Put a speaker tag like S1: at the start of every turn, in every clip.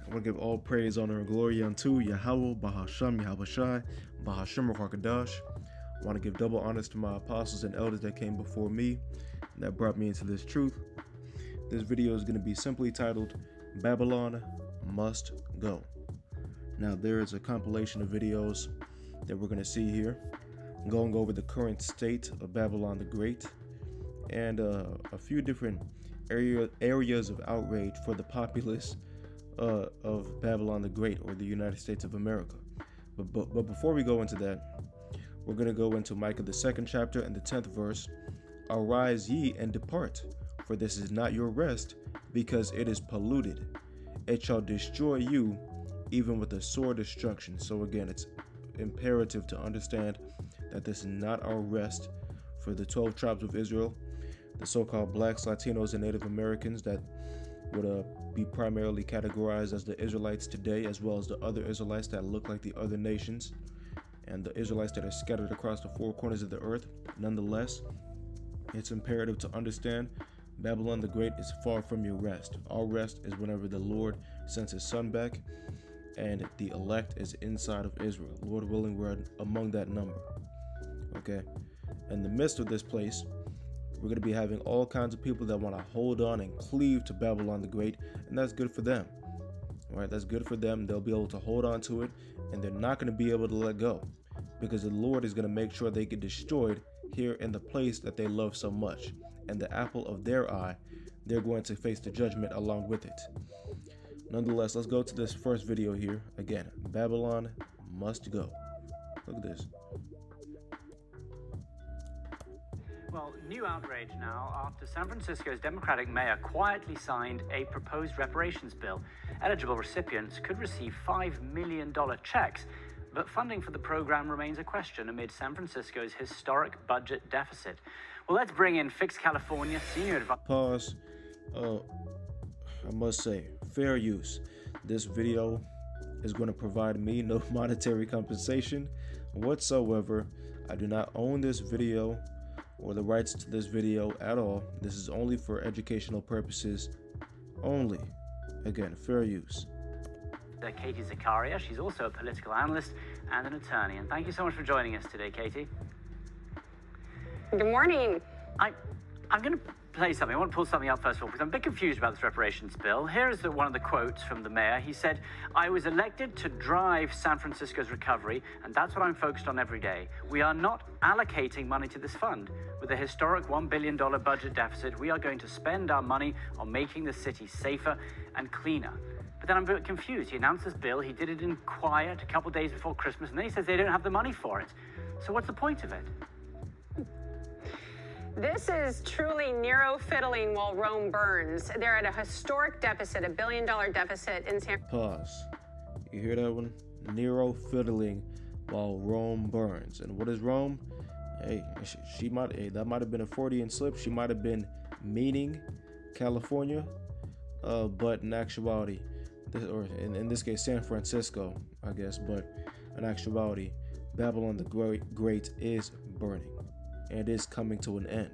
S1: I want to give all praise, honor, and glory unto Yahweh, Bahasham, Yahabashai, Bahasham, Rakadash. I want to give double honors to my apostles and elders that came before me and that brought me into this truth. This video is going to be simply titled, Babylon Must Go. Now, there is a compilation of videos that we're going to see here, going over the current state of Babylon the Great and a few different areas of outrage for the populace of Babylon the Great, or the United States of America. But before we go into that, we're going to go into Micah the 2nd chapter and the 10th verse. Arise ye and depart, for this is not your rest, because it is polluted. It shall destroy you, even with a sore destruction. So again, it's imperative to understand that this is not our rest for the 12 tribes of Israel, the so-called blacks, Latinos, and Native Americans that would be primarily categorized as the Israelites today, as well as the other Israelites that look like the other nations, and the Israelites that are scattered across the four corners of the earth. Nonetheless, it's imperative to understand Babylon the Great is far from your rest. Our rest is whenever the Lord sends his son back and the elect is inside of Israel. Lord willing, we're among that number. Okay? In the midst of this place, we're going to be having all kinds of people that want to hold on and cleave to Babylon the Great, and that's good for them. All right, that's good for them. They'll be able to hold on to it, and they're not going to be able to let go, because the Lord is going to make sure they get destroyed here in the place that they love so much. And the apple of their eye, they're going to face the judgment along with it. Nonetheless, let's go to this first video here. Again, Babylon must go. Look at this.
S2: Well, new outrage now after San Francisco's Democratic mayor quietly signed a proposed reparations bill. Eligible recipients could receive $5 million checks, but funding for the program remains a question amid San Francisco's historic budget deficit. Well, let's bring in Fix California senior advisor.
S1: Pause. I must say, fair use. This video is going to provide me no monetary compensation whatsoever. I do not own this video or the rights to this video at all. This is only for educational purposes only. Again, fair use.
S2: Katie Zakaria. She's also a political analyst and an attorney. And thank you so much for joining us today, Katie.
S3: Good morning.
S2: I'm going to play something. I want to pull something up first of all, because I'm a bit confused about this reparations bill. Here is one of the quotes from the mayor. He said, "I was elected to drive San Francisco's recovery, and that's what I'm focused on every day. We are not allocating money to this fund. With a historic $1 billion budget deficit, we are going to spend our money on making the city safer and cleaner." But then I'm a bit confused. He announced this bill, he did it in quiet a couple days before Christmas, and then he says they don't have the money for it. So what's the point of it?
S3: This is truly Nero fiddling while Rome burns. They're at a historic deficit, $1 billion deficit in San.
S1: Pause. You hear that one? Nero fiddling while Rome burns. And what is Rome? Hey, that might have been a Freudian slip. She might have been meaning California, but in actuality, or in this case, San Francisco, I guess. But in actuality, Babylon the Great is burning and is coming to an end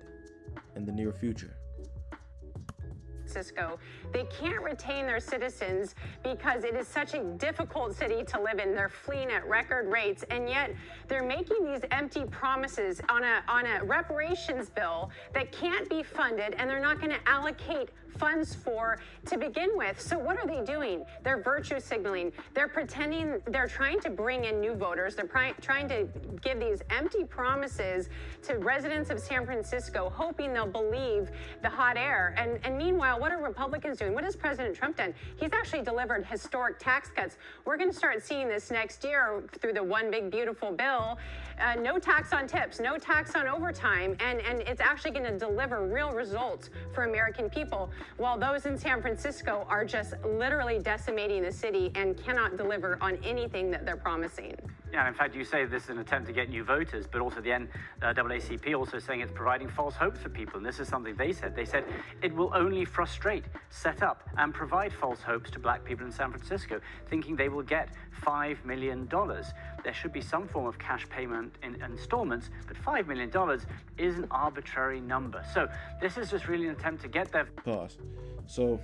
S1: in the near future.
S3: Francisco. They can't retain their citizens because it is such a difficult city to live in. They're fleeing at record rates, and yet they're making these empty promises on a reparations bill that can't be funded, and they're not going to allocate funds for to begin with. So what are they doing? They're virtue signaling. They're pretending, they're trying to bring in new voters. They're trying to give these empty promises to residents of San Francisco, hoping they'll believe the hot air. And meanwhile, what are Republicans doing? What has President Trump done? He's actually delivered historic tax cuts. We're going to start seeing this next year through the One Big Beautiful Bill. No tax on tips, no tax on overtime, and it's actually going to deliver real results for American people, while those in San Francisco are just literally decimating the city and cannot deliver on anything that they're promising.
S2: Yeah, in fact, you say this is an attempt to get new voters, but also the NAACP also saying it's providing false hopes for people. And this is something they said. They said it will only frustrate, set up, and provide false hopes to black people in San Francisco, thinking they will get $5 million. There should be some form of cash payment in installments, but $5 million is an arbitrary number. So this is just really an attempt to get their...
S1: Pause. So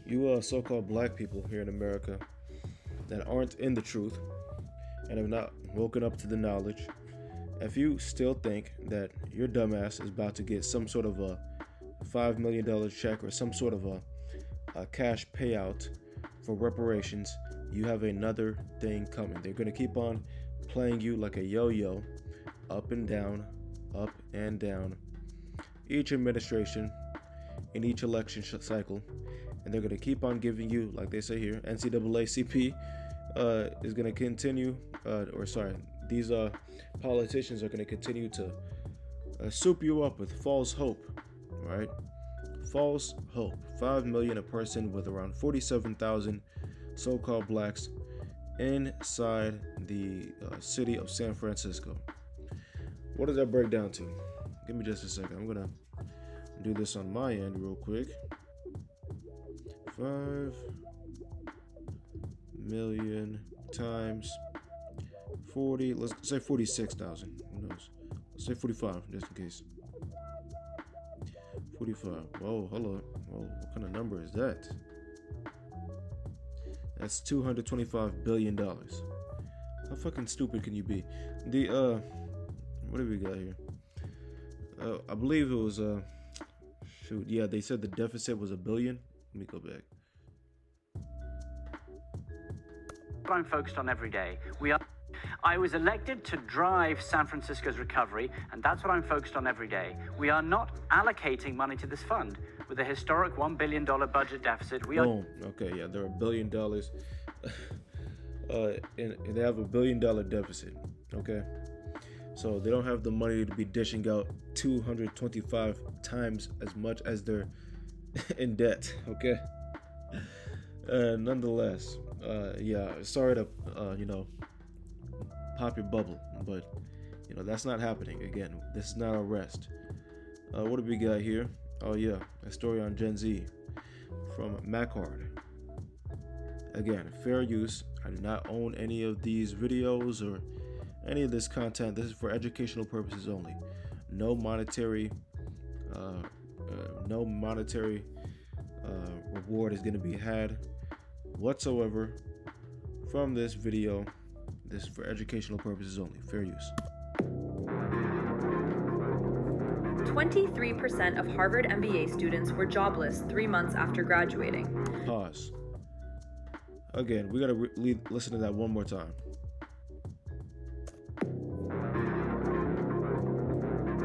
S1: You so-called black people here in America that aren't in the truth and have not woken up to the knowledge, if you still think that your dumbass is about to get some sort of a $5 million check or some sort of a cash payout for reparations, you have another thing coming. They're going to keep on playing you like a yo-yo, up and down, up and down, each administration in each election cycle, and they're going to keep on giving you, like they say here, NCAACP is going to continue, these politicians are going to continue to soup you up with false hope, right? False hope. 5 million a person with around 47,000 so-called blacks inside the city of San Francisco. What does that break down to? Give me just a second. I'm gonna do this on my end real quick. 5 million times 40, let's say 46,000. Who knows? Let's say 45 just in case. 45. Whoa, hello. Whoa, what kind of number is that? That's $225 billion. How fucking stupid can you be? What do we got here? I believe it was they said the deficit was $1 billion. Let me go back.
S2: What I'm focused on every day. I was elected to drive San Francisco's recovery, and that's what I'm focused on every day. We are not allocating money to this fund. With a historic $1 billion budget deficit,
S1: Boom. Okay, yeah, they're $1 billion. And they have $1 billion deficit. Okay, so they don't have the money to be dishing out 225 times as much as they're in debt. Okay. Nonetheless, sorry to pop your bubble, but that's not happening. Again, this is not a rest. What do we got here? Oh yeah, a story on Gen Z from Macard. Again, fair use. I do not own any of these videos or any of this content. This is for educational purposes only. No monetary reward is going to be had whatsoever from this video. This is for educational purposes only. Fair use.
S4: 23% of Harvard MBA students were jobless 3 months after graduating.
S1: Pause. Again, we gotta listen to that one more time.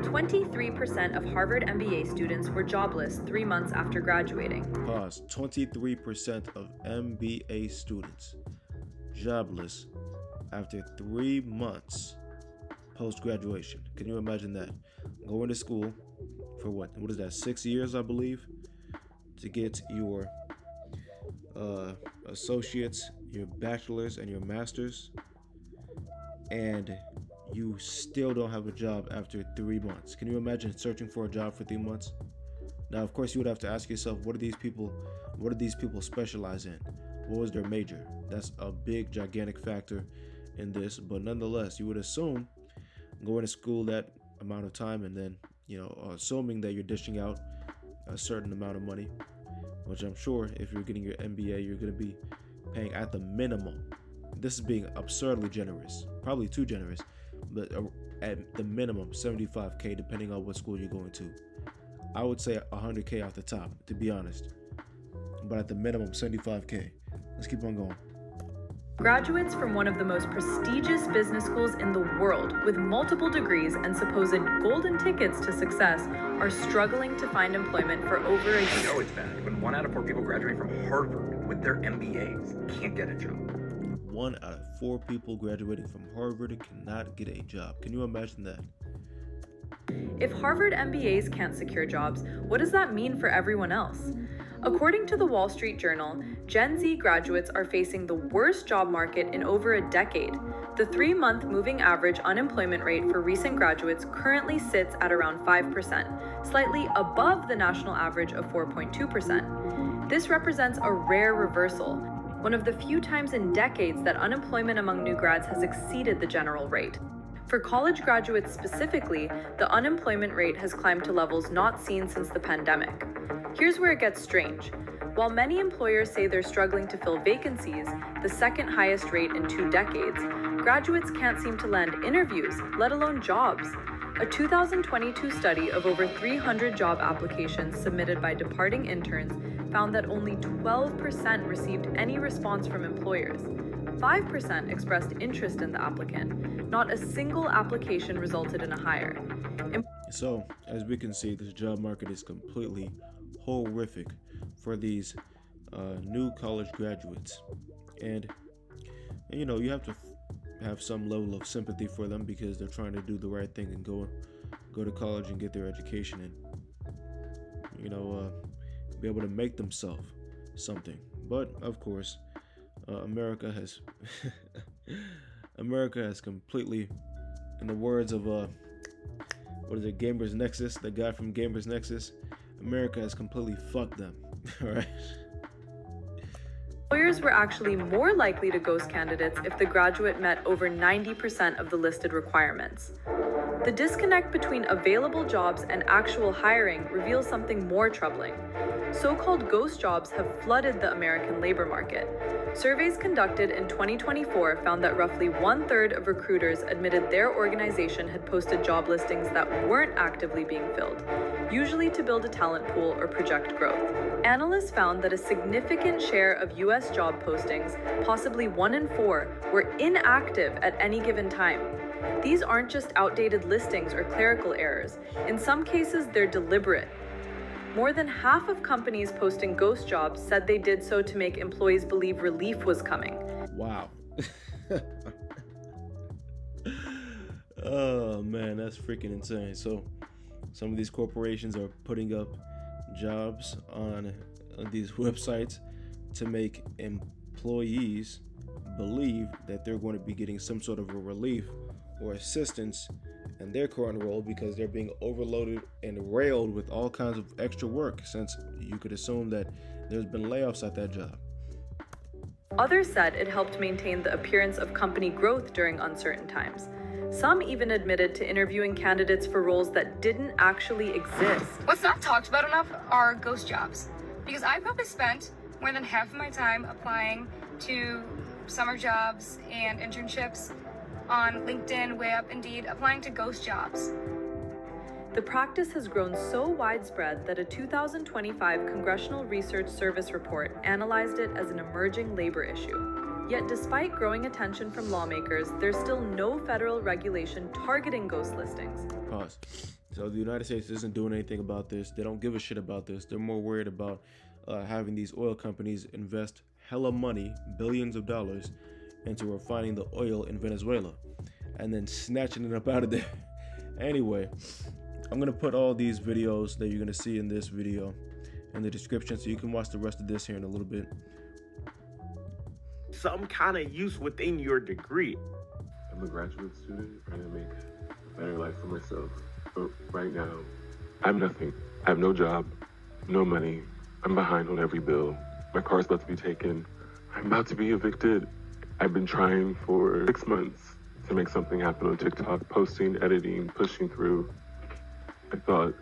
S4: 23% of Harvard MBA students were jobless 3 months after graduating.
S1: Pause. 23% of MBA students jobless after 3 months post-graduation. Can you imagine that? Going to school for what is that, 6 years, I believe, to get your associates, your bachelor's, and your master's, and you still don't have a job after 3 months. Can you imagine searching for a job for 3 months? Now, of course, you would have to ask yourself, what do these people specialize in? What was their major? That's a big, gigantic factor in this, but nonetheless, you would assume going to school that amount of time and then, assuming that you're dishing out a certain amount of money, which I'm sure if you're getting your MBA, you're going to be paying at the minimum. This is being absurdly generous, probably too generous, but at the minimum, $75K, depending on what school you're going to. I would say $100K off the top, to be honest, but at the minimum, $75K. Let's keep on going.
S4: Graduates from one of the most prestigious business schools in the world with multiple degrees and supposed golden tickets to success are struggling to find employment for over a year.
S5: I know it's bad when 1 out of 4 people graduating from Harvard with their MBAs can't get a job.
S1: 1 out of 4 people graduating from Harvard cannot get a job. Can you imagine that?
S4: If Harvard MBAs can't secure jobs, what does that mean for everyone else? According to the Wall Street Journal, Gen Z graduates are facing the worst job market in over a decade. The 3-month moving average unemployment rate for recent graduates currently sits at around 5%, slightly above the national average of 4.2%. This represents a rare reversal, one of the few times in decades that unemployment among new grads has exceeded the general rate. For college graduates specifically, the unemployment rate has climbed to levels not seen since the pandemic. Here's where it gets strange. While many employers say they're struggling to fill vacancies, the second highest rate in 2 decades, graduates can't seem to land interviews, let alone jobs. A 2022 study of over 300 job applications submitted by departing interns found that only 12% received any response from employers. 5% expressed interest in the applicant. Not a single application resulted in a hire.
S1: So, as we can see, this job market is completely horrific for these new college graduates. And you know, you have to have some level of sympathy for them because they're trying to do the right thing and go to college and get their education and, you know, be able to make themselves something. But of course, America has completely, in the words of what is it, Gamers Nexus, the guy from Gamers Nexus, America has completely fucked them. All right.
S4: Employers were actually more likely to ghost candidates if the graduate met over 90% of the listed requirements. The disconnect between available jobs and actual hiring reveals something more troubling. So-called ghost jobs have flooded the American labor market. Surveys conducted in 2024 found that roughly 1/3 of recruiters admitted their organization had posted job listings that weren't actively being filled, usually to build a talent pool or project growth. Analysts found that a significant share of U.S. job postings, possibly 1 in 4, were inactive at any given time. These aren't just outdated listings or clerical errors. In some cases, they're deliberate. More than half of companies posting ghost jobs said they did so to make employees believe relief was coming.
S1: Wow. Oh man, that's freaking insane. So some of these corporations are putting up jobs on these websites to make employees believe that they're going to be getting some sort of a relief or assistance in their current role because they're being overloaded and railed with all kinds of extra work, since you could assume that there's been layoffs at that job.
S4: Others said it helped maintain the appearance of company growth during uncertain times. Some even admitted to interviewing candidates for roles that didn't actually exist.
S6: What's not talked about enough are ghost jobs, because I probably spent more than half of my time applying to summer jobs and internships on LinkedIn, Wayup, Indeed, applying to ghost jobs.
S4: The practice has grown so widespread that a 2025 Congressional Research Service report analyzed it as an emerging labor issue. Yet despite growing attention from lawmakers, there's still no federal regulation targeting ghost listings.
S1: Pause. So the United States isn't doing anything about this. They don't give a shit about this. They're more worried about having these oil companies invest hella money, billions of dollars, into refining the oil in Venezuela and then snatching it up out of there. Anyway, I'm gonna put all these videos that you're gonna see in this video in the description so you can watch the rest of this here in a little bit.
S7: Some kind of use within your degree.
S8: I'm a graduate student trying to make a better life for myself. But right now, I have nothing. I have no job, no money. I'm behind on every bill. My car's about to be taken. I'm about to be evicted. I've been trying for 6 months to make something happen on TikTok, posting, editing, pushing through. I thought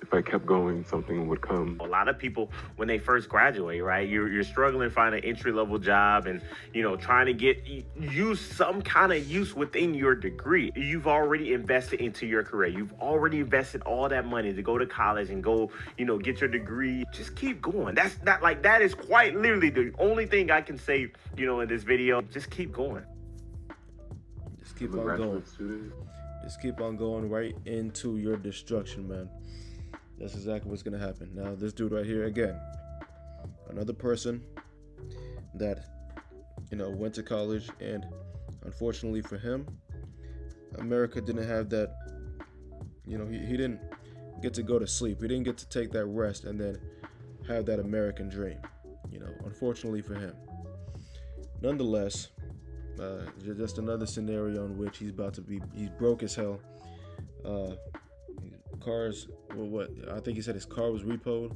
S8: if I kept going, something would come.
S7: A lot of people, when they first graduate, right, you're struggling to find an entry-level job and, you know, trying to use some kind of use within your degree. You've already invested into your career. You've already invested all that money to go to college and go, you know, get your degree. Just keep going. That is quite literally the only thing I can say, you know, in this video. Just keep going.
S1: Just keep on going.
S8: Student.
S1: Just keep on going right into your destruction, man. That's exactly what's gonna happen. Now, this dude right here, again, another person that, you know, went to college, and unfortunately for him, America didn't have that, you know, he didn't get to go to sleep. He didn't get to take that rest and then have that American dream, you know, unfortunately for him. Nonetheless, just another scenario in which he's broke as hell. Cars, well, what I think he said his car was repoed,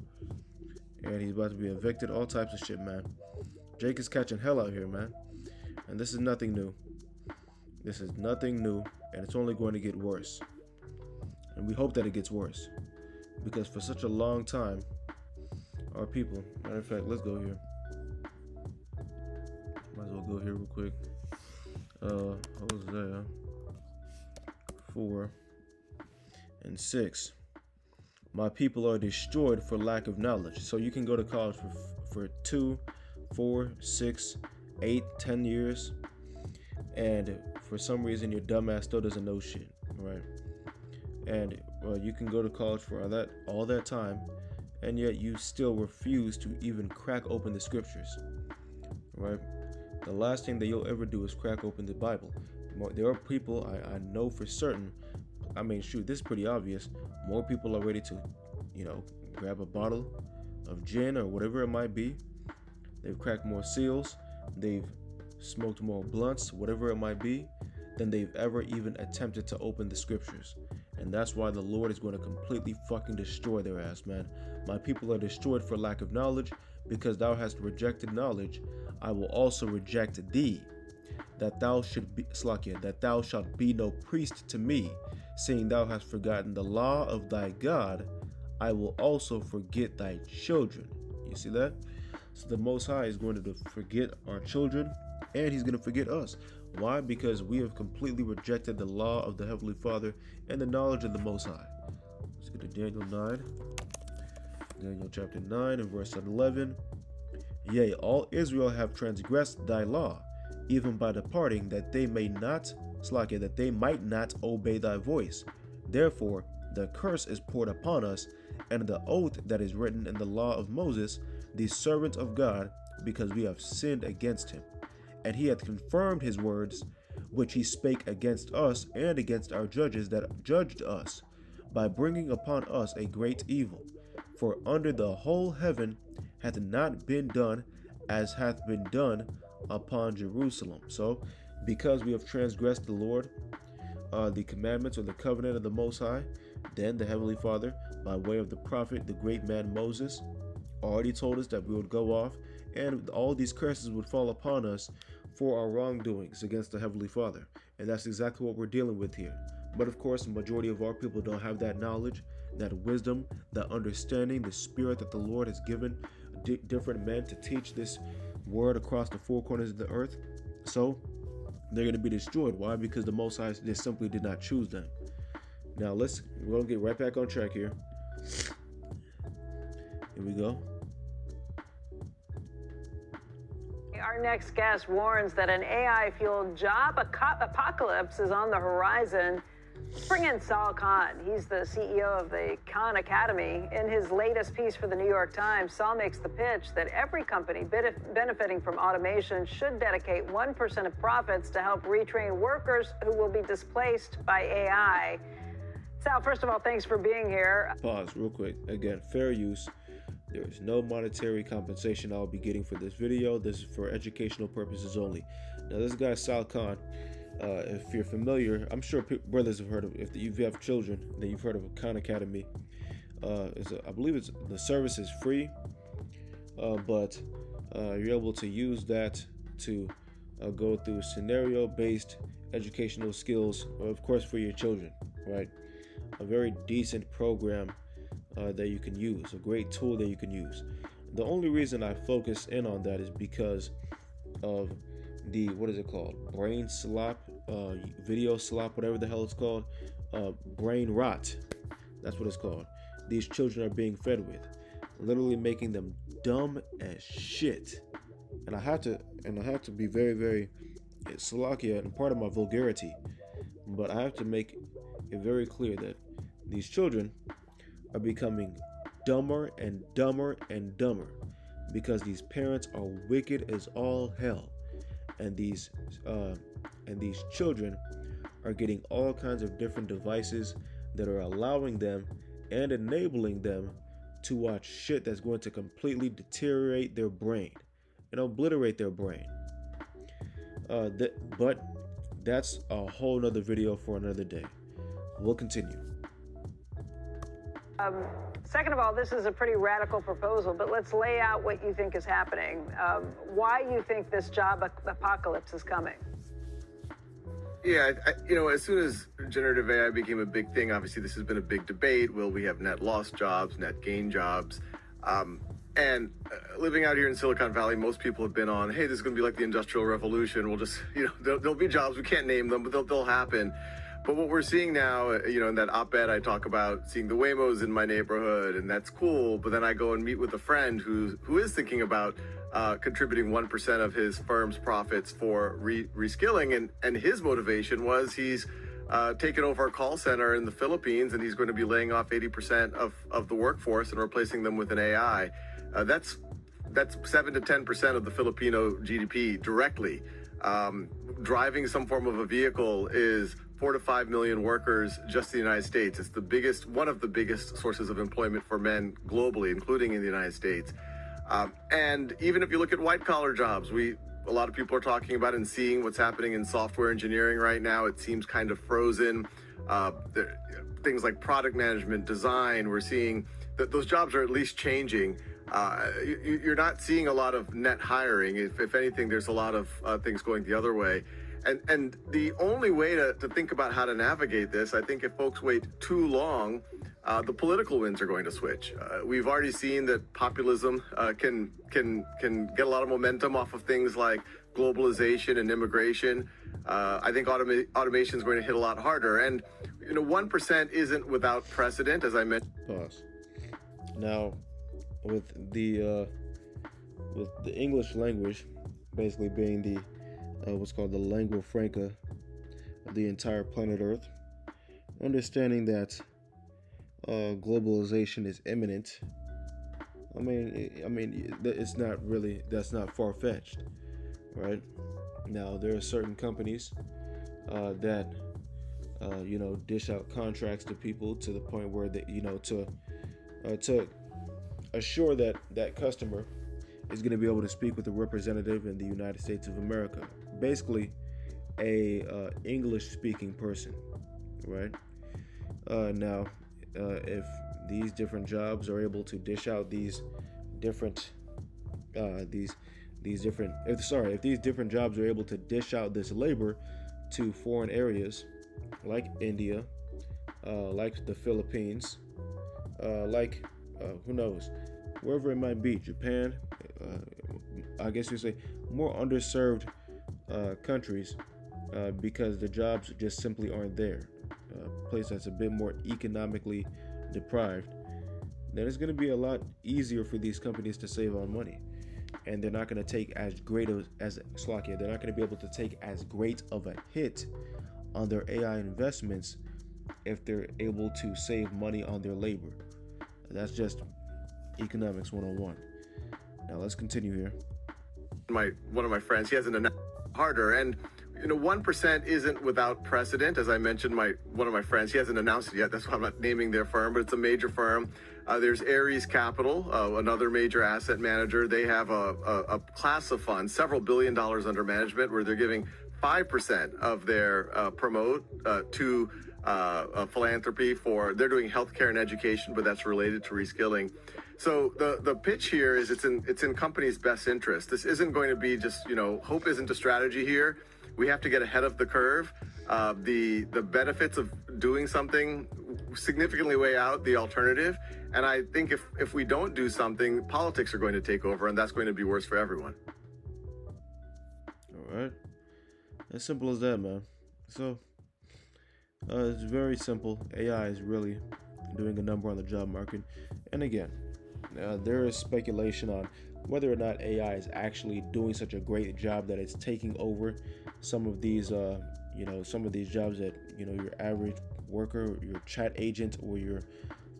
S1: and he's about to be evicted. All types of shit, man. Jake is catching hell out here, man, and this is nothing new. This is nothing new, and it's only going to get worse. And we hope that it gets worse, because for such a long time, our people. Matter of fact, let's go here. Might as well go here real quick. Hosea 4:6. My people are destroyed for lack of knowledge. So you can go to college for 2, 4, 6, 8, 10 years, and for some reason your dumbass still doesn't know shit, right? And you can go to college for all that time, and yet you still refuse to even crack open the scriptures, right? The last thing that you'll ever do is crack open the Bible. There are people I know for certain. I mean, shoot, this is pretty obvious. More people are ready to, grab a bottle of gin or whatever it might be. They've cracked more seals. They've smoked more blunts, whatever it might be, than they've ever even attempted to open the scriptures. And that's why the Lord is going to completely fucking destroy their ass, man. My people are destroyed for lack of knowledge, because thou hast rejected knowledge. I will also reject thee, that thou shalt be no priest to me, seeing thou hast forgotten the law of thy God. I will also forget thy children. You see that? So the Most High is going to forget our children, and he's going to forget us. Why? Because we have completely rejected the law of the Heavenly Father and the knowledge of the Most High. Let's get to Daniel 9. Daniel chapter 9 and verse 11. Yea, all Israel have transgressed thy law, even by departing, that they might not obey thy voice. Therefore, the curse is poured upon us, and the oath that is written in the law of Moses, the servant of God, because we have sinned against him. And he hath confirmed his words, which he spake against us and against our judges that judged us, by bringing upon us a great evil. For under the whole heaven hath not been done as hath been done upon Jerusalem. So, because we have transgressed the Lord, the commandments or the covenant of the Most High, then the Heavenly Father, by way of the prophet, the great man Moses, already told us that we would go off, and all these curses would fall upon us for our wrongdoings against the Heavenly Father. And that's exactly what we're dealing with here. But of course, the majority of our people don't have that knowledge, that wisdom, that understanding, the spirit that the Lord has given different men to teach this word across the four corners of the earth. So they're going to be destroyed. Why? Because the Most High just simply did not choose them. Now we're going to get right back on track here. Here we go.
S9: Our next guest warns that an AI-fueled job apocalypse is on the horizon. Bring in Sal Khan. He's the CEO of the Khan Academy. In his latest piece for the New York Times, Sal makes the pitch that every company benefiting from automation should dedicate 1% of profits to help retrain workers who will be displaced by AI. Sal, first of all, thanks for being here.
S1: Pause real quick. Again, fair use. There is no monetary compensation I'll be getting for this video. This is for educational purposes only. Now, this guy, Sal Khan, if you're familiar, I'm sure brothers have heard of it. If you have children, then you've heard of Khan Academy. I believe the service is free, but you're able to use that to go through scenario-based educational skills, of course, for your children, right? A very decent program that you can use, a great tool that you can use. The only reason I focus in on that is because of the, what is it called? Brain slop, video slop, whatever the hell it's called, brain rot. That's what it's called. These children are being fed with, literally making them dumb as shit. And I have to be very, very Salakia and part of my vulgarity, but I have to make it very clear that these children are becoming dumber and dumber and dumber because these parents are wicked as all hell, and these children are getting all kinds of different devices that are allowing them and enabling them to watch shit that's going to completely deteriorate their brain and obliterate their brain. But that's a whole nother video for another day. We'll continue.
S9: Second of all, this is a pretty radical proposal, but let's lay out what you think is happening. Why you think this job apocalypse is coming?
S10: Yeah, as soon as generative AI became a big thing, obviously this has been a big debate. Will we have net lost jobs, net gain jobs? And living out here in Silicon Valley, most people have been on, hey, this is going to be like the Industrial Revolution. We'll just, there'll be jobs. We can't name them, but they'll happen. But what we're seeing now, in that op-ed I talk about seeing the Waymos in my neighborhood, and that's cool. But then I go and meet with a friend who is thinking about contributing 1% of his firm's profits for reskilling. And his motivation was he's taken over a call center in the Philippines, and he's going to be laying off 80% of the workforce and replacing them with an AI. That's 7 to 10% of the Filipino GDP directly. Driving some form of a vehicle is 4 to 5 million workers just in the United States. It's one of the biggest sources of employment for men globally, including in the United States. And even if you look at white collar jobs, a lot of people are talking about and seeing what's happening in software engineering right now. It seems kind of frozen. Things like product management, design, we're seeing that those jobs are at least changing. You're not seeing a lot of net hiring. If anything, there's a lot of things going the other way. And the only way to think about how to navigate this, I think if folks wait too long, the political winds are going to switch. We've already seen that populism can get a lot of momentum off of things like globalization and immigration. I think automation is going to hit a lot harder. And 1% isn't without precedent, as I mentioned.
S1: Pause. Now, with the English language basically being the what's called the lingua franca of the entire planet Earth, understanding that globalization is imminent. I mean, it's not really, that's not far-fetched, right? Now, there are certain companies that dish out contracts to people to the point where they, to assure that that customer is going to be able to speak with a representative in the United States of America, basically a English-speaking person, right? Now, if these different jobs are able to dish out if these different jobs are able to dish out this labor to foreign areas like India, like the Philippines, who knows, wherever it might be, Japan, I guess you say more underserved countries, because the jobs just simply aren't there. A place that's a bit more economically deprived, then it's going to be a lot easier for these companies to save on money, and they're not going to take as great as Slovakia. They're not going to be able to take as great of a hit on their AI investments if they're able to save money on their labor. That's just economics 101. Now let's continue here.
S10: One of my friends, he has an harder, and 1% isn't without precedent. As I mentioned, one of my friends, he hasn't announced it yet. That's why I'm not naming their firm, but it's a major firm. There's Ares Capital, another major asset manager. They have a class of funds, several $1 billion under management, where they're giving 5% of their promote to philanthropy they're doing healthcare and education, but that's related to reskilling. So the pitch here is it's in companies' best interest. This isn't going to be just, hope isn't a strategy here. We have to get ahead of the curve. The benefits of doing something significantly weigh out the alternative. And I think if we don't do something, politics are going to take over, and that's going to be worse for everyone.
S1: All right. As simple as that, man. So, it's very simple. AI is really doing a number on the job market. And again, there is speculation on whether or not AI is actually doing such a great job that it's taking over some of these, some of these jobs that, your average worker, your chat agent, or your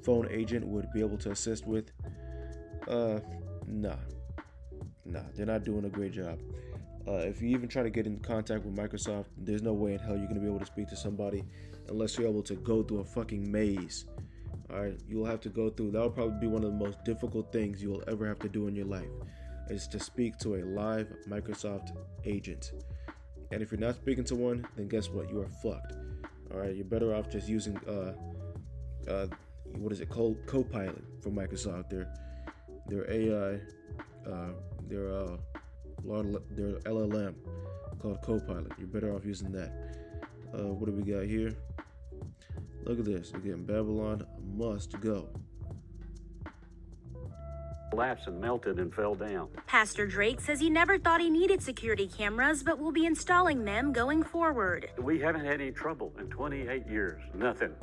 S1: phone agent would be able to assist with. Nah, they're not doing a great job. If you even try to get in contact with Microsoft, there's no way in hell you're going to be able to speak to somebody unless you're able to go through a fucking maze. Alright, you'll have to go through, that'll probably be one of the most difficult things you'll ever have to do in your life, is to speak to a live Microsoft agent. And if you're not speaking to one, then guess what? You are fucked. Alright, you're better off just using, Copilot from Microsoft. Their AI, their LLM called Copilot. You're better off using that. What do we got here? Look at this. Again, Babylon must go.
S11: collapsed and melted and fell down.
S12: Pastor Drake says he never thought he needed security cameras, but will be installing them going forward.
S11: We haven't had any trouble in 28 years. Nothing.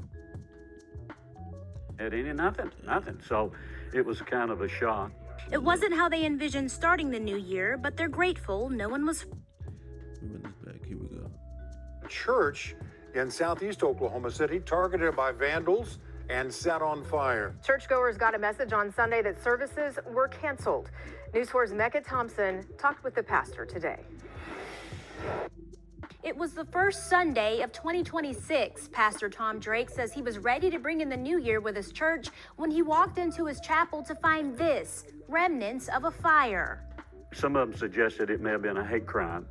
S11: Nothing. So it was kind of a shock.
S12: It wasn't how they envisioned starting the new year, but they're grateful no one was.
S1: Run this back. Here we go.
S13: Church in southeast Oklahoma City targeted by vandals and set on fire.
S14: Churchgoers got a message on Sunday that services were canceled. News 4's Mecca Thompson talked with the pastor today.
S12: It was the first Sunday of 2026. Pastor Tom Drake says he was ready to bring in the new year with his church when he walked into his chapel to find this, remnants of a fire.
S11: Some of them suggested it may have been a hate crime.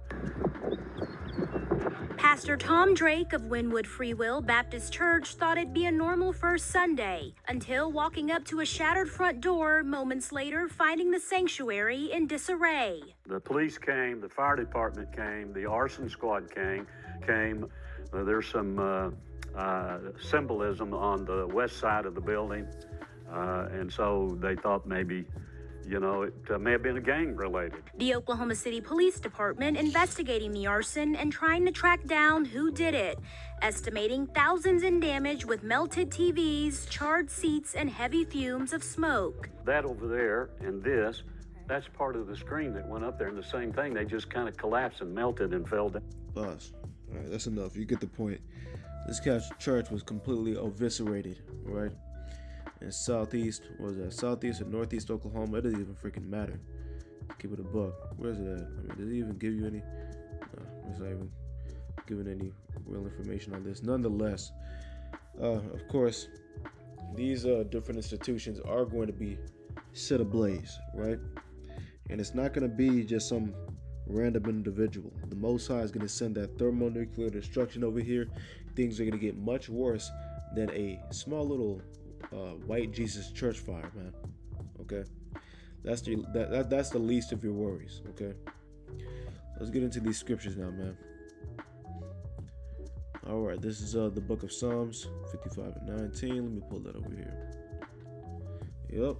S12: Pastor Tom Drake of Wynwood Free Will Baptist Church thought it'd be a normal first Sunday until walking up to a shattered front door moments later, finding the sanctuary in disarray.
S11: The police came, the fire department came, the arson squad came. There's some symbolism on the west side of the building, and so they thought maybe it may have been gang related.
S12: The Oklahoma City Police Department investigating the arson and trying to track down who did it, estimating thousands in damage with melted TVs, charred seats, and heavy fumes of smoke.
S11: That over there and this, that's part of the screen that went up there, and the same thing, they just kind of collapsed and melted and fell down.
S1: Boss, all right, that's enough. You get the point. This church was completely eviscerated, right? In southeast or northeast Oklahoma, it doesn't even freaking matter. Keep it a buck. Where's it at? I mean, does it even give you any? No, it's not even giving any real information on this. Nonetheless, of course, these different institutions are going to be set ablaze, right? And it's not going to be just some random individual. The Most High is going to send that thermonuclear destruction over here. Things are going to get much worse than a small little white Jesus church fire, man. Okay, that's the least of your worries. Okay, let's get into these scriptures now, man. All right, this is the book of Psalms 55 and 19. Let me pull that over here. Yep.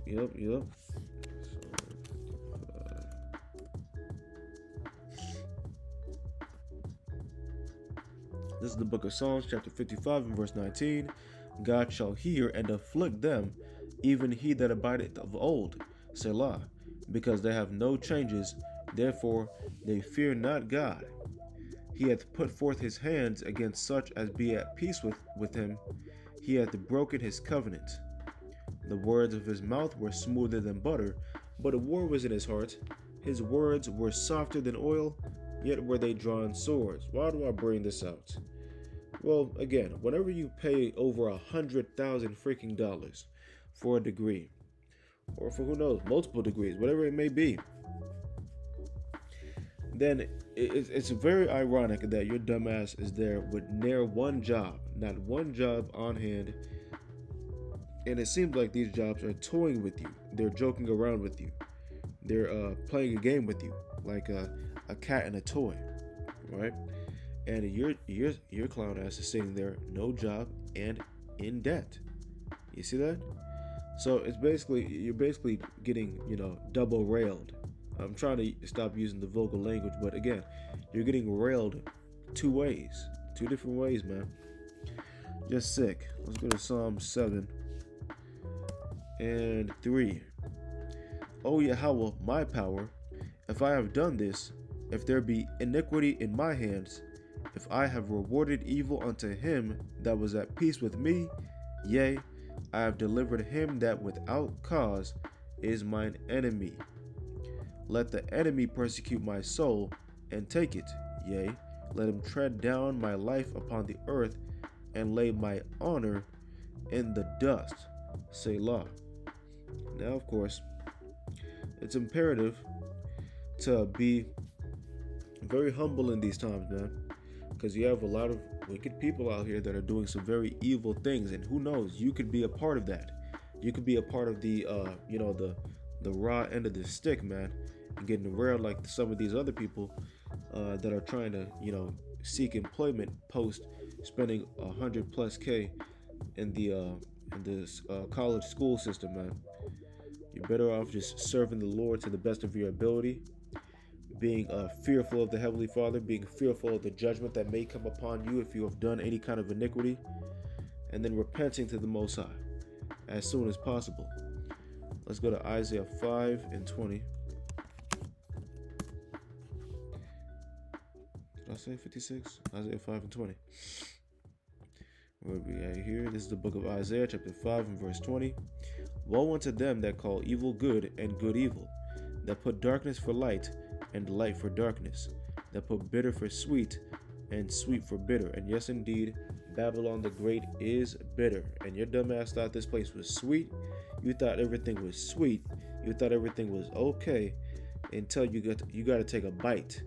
S1: This is the book of Psalms, chapter 55 and verse 19. God shall hear and afflict them, even he that abideth of old, Selah, because they have no changes, therefore they fear not God. He hath put forth his hands against such as be at peace with him. He hath broken his covenant. The words of his mouth were smoother than butter, but a war was in his heart. His words were softer than oil, yet were they drawn swords. Why do I bring this out? Well, again, whenever you pay over $100,000 freaking dollars for a degree, or for who knows, multiple degrees, whatever it may be, then it's very ironic that your dumbass is there with near one job, not one job on hand, and it seems like these jobs are toying with you. They're joking around with you. They're playing a game with you, like a cat and a toy, right? And your clown ass is sitting there, no job and in debt. You see that? So you're basically getting, double railed. I'm trying to stop using the vulgar language, but again, you're getting railed two different ways, man. Just sick. Let's go to Psalm 7 and 3. O Yahweh, my power, if I have done this, if there be iniquity in my hands, if I have rewarded evil unto him that was at peace with me, yea, I have delivered him that without cause is mine enemy. Let the enemy persecute my soul and take it, yea, let him tread down my life upon the earth and lay my honor in the dust. Selah. Now, of course, it's imperative to be very humble in these times, man, because you have a lot of wicked people out here that are doing some very evil things, and who knows, you could be a part of that. You could be a part of the the raw end of the stick, man, and getting railed like some of these other people that are trying to seek employment post spending $100+ K in the college school system, man. You're better off just serving the Lord to the best of your ability, being fearful of the Heavenly Father, being fearful of the judgment that may come upon you if you have done any kind of iniquity, and then repenting to the Most High as soon as possible. Let's go to Isaiah 5 and 20. Did I say 56? Isaiah 5 and 20. Where are we at here? This is the book of Isaiah, chapter 5 and verse 20. Woe unto them that call evil good and good evil, that put darkness for light and light for darkness, that put bitter for sweet and sweet for bitter. And yes, indeed, Babylon the Great is bitter. And your dumbass thought this place was sweet. You thought everything was sweet. You thought everything was okay until you got to take a bite,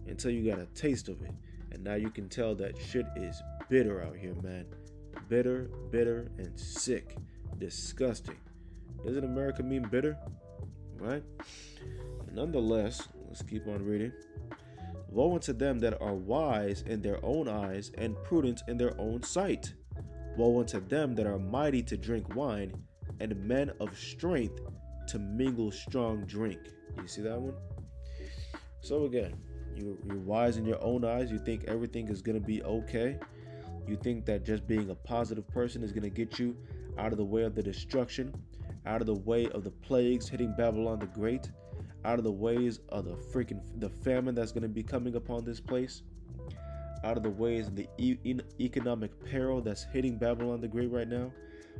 S1: until you got a taste of it. And now you can tell that shit is bitter out here, man. Bitter, bitter, and sick. Disgusting. Doesn't America mean bitter? Right? Nonetheless, let's keep on reading. Woe unto them that are wise in their own eyes and prudent in their own sight. Woe unto them that are mighty to drink wine and men of strength to mingle strong drink. You see that one? So again, you're wise in your own eyes. You think everything is going to be okay. You think that just being a positive person is going to get you out of the way of the destruction, out of the way of the plagues hitting Babylon the Great, out of the ways of the famine that's going to be coming upon this place, out of the ways of the economic peril that's hitting Babylon the Great right now.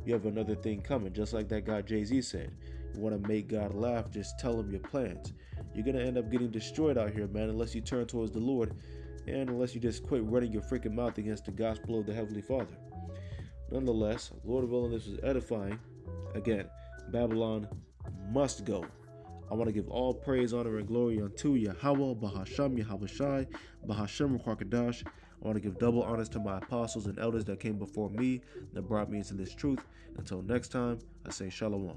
S1: You have another thing coming, just like that guy Jay-Z said. You want to make God laugh, just tell him your plans. You're going to end up getting destroyed out here, man, unless you turn towards the Lord and unless you just quit running your freaking mouth against the gospel of the Heavenly Father. Nonetheless, Lord willing, this was edifying. Again, Babylon must go. I want to give all praise, honor, and glory unto Yahweh, Bahasham, Yahawashi, Bahasham, Kwakadash. I want to give double honors to my apostles and elders that came before me, that brought me into this truth. Until next time, I say Shalom.